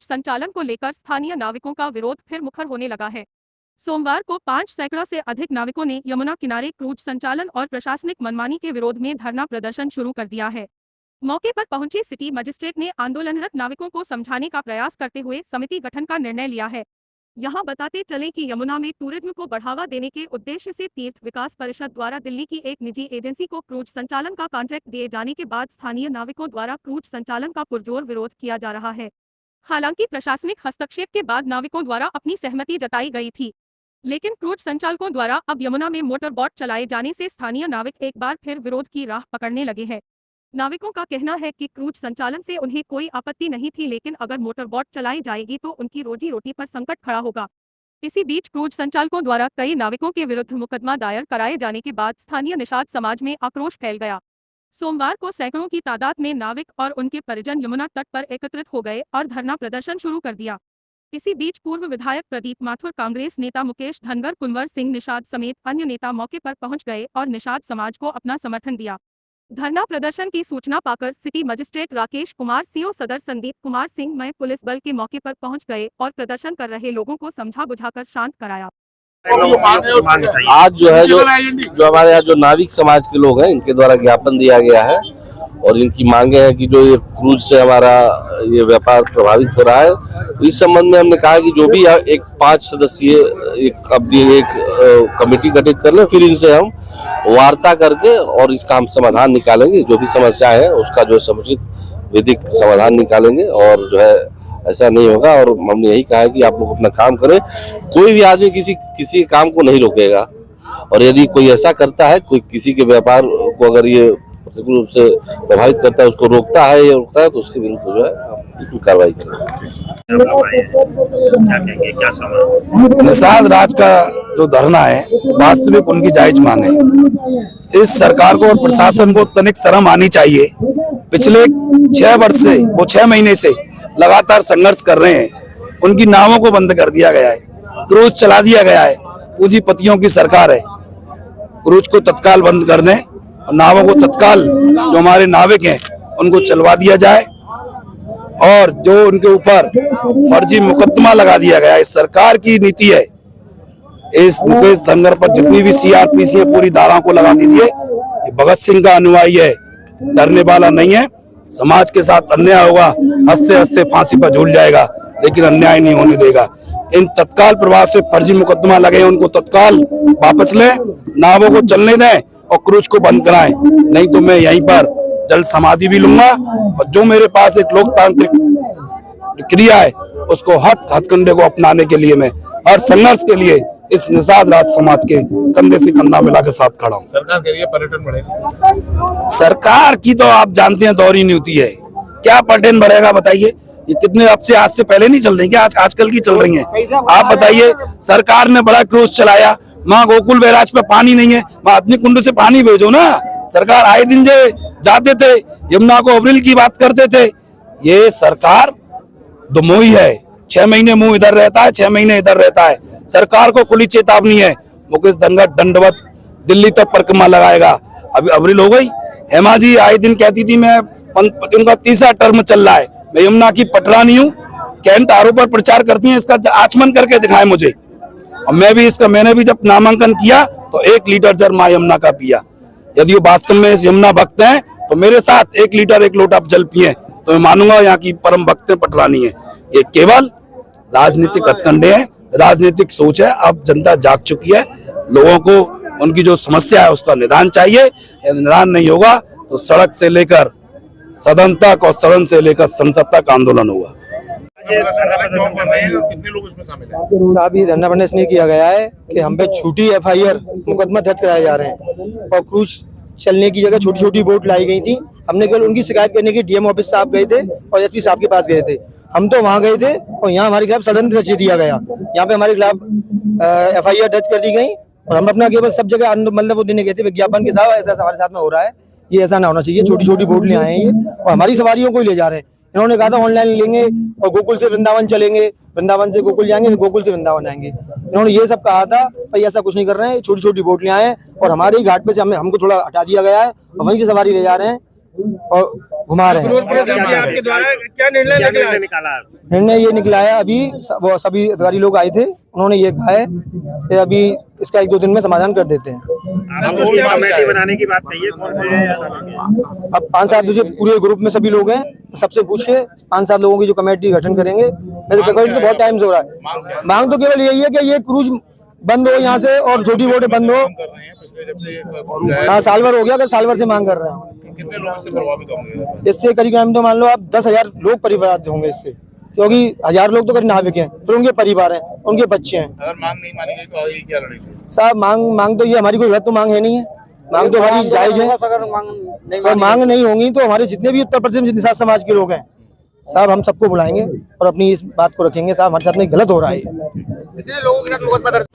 Cruise संचालन को लेकर स्थानीय नाविकों का विरोध फिर मुखर होने लगा है। सोमवार को 5 सैकड़ा से अधिक नाविकों ने यमुना किनारे क्रूज संचालन और प्रशासनिक मनमानी के विरोध में धरना प्रदर्शन शुरू कर दिया है। मौके पर पहुंचे सिटी मजिस्ट्रेट ने आंदोलनरत नाविकों को समझाने का प्रयास करते हुए समिति गठन का निर्णय लिया है। यहां बताते चलें कि यमुना में टूरिज्म को बढ़ावा देने के उद्देश्य से तीर्थ विकास परिषद द्वारा दिल्ली की एक निजी एजेंसी को क्रूज संचालन का कॉन्ट्रैक्ट दिए जाने के बाद स्थानीय नाविकों द्वारा क्रूज संचालन का पुरजोर विरोध किया जा रहा है। हालांकि प्रशासनिक हस्तक्षेप के बाद नाविकों द्वारा अपनी सहमति जताई गई थी, लेकिन क्रूज संचालकों द्वारा अब यमुना में मोटर बोट चलाए जाने से स्थानीय नाविक एक बार फिर विरोध की राह पकड़ने लगे हैं। नाविकों का कहना है कि क्रूज संचालन से उन्हें कोई आपत्ति नहीं थी, लेकिन अगर मोटर बोट चलाई जाएगी तो उनकी रोजी रोटी पर संकट खड़ा होगा। इसी बीच क्रूज संचालकों द्वारा कई नाविकों के विरुद्ध मुकदमा दायर कराए जाने के बाद स्थानीय निषाद समाज में आक्रोश फैल गया। सोमवार को सैकड़ों की तादाद में नाविक और उनके परिजन यमुना तट पर एकत्रित हो गए और धरना प्रदर्शन शुरू कर दिया। इसी बीच पूर्व विधायक प्रदीप माथुर, कांग्रेस नेता मुकेश धनगर, कुंवर सिंह निषाद समेत अन्य नेता मौके पर पहुंच गए और निषाद समाज को अपना समर्थन दिया। धरना प्रदर्शन की सूचना पाकर city magistrate Rakesh Kumar, CO सदर संदीप कुमार सिंह में पुलिस बल के मौके पर पहुंच गए और प्रदर्शन कर रहे लोगों को समझा बुझाकर शांत कराया। आज जो हमारे यहाँ जो नाविक समाज के लोग हैं, इनके द्वारा ज्ञापन दिया गया है और इनकी मांगे हैं कि जो ये क्रूज से हमारा ये व्यापार प्रभावित हो रहा है, तो इस संबंध में हमने कहा कि जो भी एक 5 सदस्यीय एक कमेटी गठित कर ले, फिर इनसे हम वार्ता करके और इसका हम समाधान निकालेंगे। जो भी समस्या है उसका जो समुचित विधिक समाधान निकालेंगे और जो है ऐसा नहीं होगा। और हमने यही कहा है कि आप लोग अपना काम करें, कोई भी आदमी किसी काम को नहीं रोकेगा, और यदि कोई ऐसा करता है, कोई किसी के व्यापार को अगर ये प्रतिकूल रूप से प्रभावित करता है, उसको रोकता है या रुकता है, तो उसके विरुद्ध जो है बिल्कुल कार्रवाई करेंगे। निषाद राज का जो धरना है वास्तविक उनकी जायज मांग है। इस सरकार को और प्रशासन को तनिक शर्म आनी चाहिए। पिछले 6 वर्ष से, वो 6 महीने से लगातार संघर्ष कर रहे हैं। उनकी नावों को बंद कर दिया गया है, क्रूज चला दिया गया है। पूंजीपतियों की सरकार है। क्रूज को तत्काल बंद कर दें, नावों को तत्काल, जो हमारे नाविक हैं उनको चलवा दिया जाए, और जो उनके ऊपर फर्जी मुकदमा लगा दिया गया है, इस सरकार की नीति है। इस मुकेश धनगर पर जितनी भी CRPC है, पूरी धाराओं को लगा दीजिए। ये भगत सिंह का अनुयायी है, डरने वाला नहीं है। समाज के साथ अन्याय होगा, हंसते हंसते फांसी पर झूल जाएगा, लेकिन अन्याय नहीं होने देगा। इन तत्काल प्रभाव से फर्जी मुकदमा लगे, उनको तत्काल वापस लें, नावों को चलने दें और क्रूज को बंद कराएं। नहीं तो मैं यहीं पर जल समाधि भी लूंगा, और जो मेरे पास एक लोकतांत्रिक क्रिया है उसको हथकंडे को अपनाने के लिए मैं हर संघर्ष के लिए इस निषाद राज समाज के कंधे से कंधा मिला के साथ खड़ा हूँ। सरकार कह रही है पर्यटन बढ़ेगा। सरकार की तो आप जानते हैं दौर ही नहीं होती है। क्या पर्यटन बढ़ेगा बताइए? ये कितने आज से पहले नहीं चल रही, क्या आजकल की चल रही है? आप बताइए। सरकार ने बड़ा क्रूज चलाया, वहाँ गोकुल बैराज पे पानी नहीं है, वहाँ अग्नि कुंड से पानी भेजो ना। सरकार आए दिन जाते थे, यमुना को अप्रैल की बात करते थे। ये सरकार दुमोही है, 6 महीने मुंह इधर रहता है, 6 महीने इधर रहता है। सरकार को खुली चेतावनी है, मुकेश धनगर दंडवत दिल्ली तक परिक्रमा लगाएगा। अभी अप्रैल हो गई। हेमा जी आए दिन कहती थी मैं, उनका 3रा टर्म चल रहा है, मैं यमुना की पटरानी हूँ, कैंट आरोप पर प्रचार करती है, इसका आचमन करके दिखाए मुझे। और मैंने भी जब नामांकन किया तो 1 लीटर जल मां यमुना का पिया। यदि वो वास्तव में इस यमुना भक्त हैं तो मेरे साथ 1 लीटर 1 लोटा जल पिए, तो मैं मानूंगा यहाँ की परम भक्त पटरानी है। ये केवल राजनीतिक हथकंडे हैं, राजनीतिक सोच है। अब जनता जाग चुकी है, लोगों को उनकी जो समस्या है उसका निदान चाहिए। यदि निदान नहीं होगा तो सड़क से लेकर सदन तक और सदन से लेकर संसद तक आंदोलन होगा। कितने लोग इसमें शामिल हैं? साहब, ये धरना प्रदर्शन इसलिए किया गया है कि हम पे झूठी FIR मुकदमा दर्ज कराए जा रहे हैं, और क्रूज चलने की जगह छोटी छोटी बोट लाई गई थी। हमने केवल उनकी शिकायत करने की DM ऑफिस साहब गए थे और SP साहब के पास गए थे। हम तो वहाँ गए थे और यहाँ हमारे खिलाफ षड्यंत्र रच दिया गया। यहाँ पे हमारे खिलाफ FIR दर्ज कर दी गई, और हम अपना केवल सब जगह मतलब वो देने गए थे विज्ञापन के साथ। ऐसा हमारे साथ में हो रहा है, ये ऐसा ना होना चाहिए। छोटी छोटी बोट ले आए हैं ये, और हमारी सवारियों को ही ले जा रहे हैं। इन्होंने कहा था ऑनलाइन लेंगे और गोकुल से वृंदावन चलेंगे, वृंदावन से गोकुल जाएंगे, फिर गोकुल से वृंदावन आएंगे। इन्होंने ये सब कहा था, पर ऐसा कुछ नहीं कर रहे हैं। छोटी छोटी बोट ले आए हैं और हमारे ही घाट पे से हमको थोड़ा हटा दिया गया है और वहीं से सवारी ले जा रहे हैं। और घुमा रहे हैं। आपके द्वारा क्या निर्णय निकाला? निर्णय ये निकला है, अभी वो सभी अधिकारी लोग आए थे, उन्होंने ये कहा है कि अभी इसका 1-2 दिन में समाधान कर देते हैं। कमेटी बनाने की बात कही है। अब 5-7 बजे पूरे ग्रुप में सभी लोग हैं, सबसे पूछ के 5-7 लोगों की जो कमेटी गठन करेंगे। वैसे कमेटी तो बहुत टाइम से हो रहा है। मांग तो केवल यही है कि ये क्रूज बंद हो यहाँ से और छोटी बोटें बंद हो। हाँ, साल भर हो गया, साल भर से मांग कर रहे हैं। कितने लोग इससे प्रभावित होंगे? इससे करीब तो मान लो आप 10,000 लोग प्रभावित होंगे इससे, क्योंकि 1000 लोग तो करीब नाविक हैं, फिर उनके परिवार हैं, उनके बच्चे हैं। अगर मांग नहीं मानी गई तो आगे क्या लड़ेंगे? साहब मांग तो ये हमारी कोई गलत तो मांग है नहीं है, मांग तो हमारी जायज है। और मांग नहीं होंगी तो हमारे जितने भी उत्तर प्रदेश में निषाद समाज के लोग हैं साहब, हम सबको बुलाएंगे और अपनी इस बात को रखेंगे। साहब हमारे साथ में गलत हो रहा है। कितने लोगों के साथ मुकदमा दर्ज?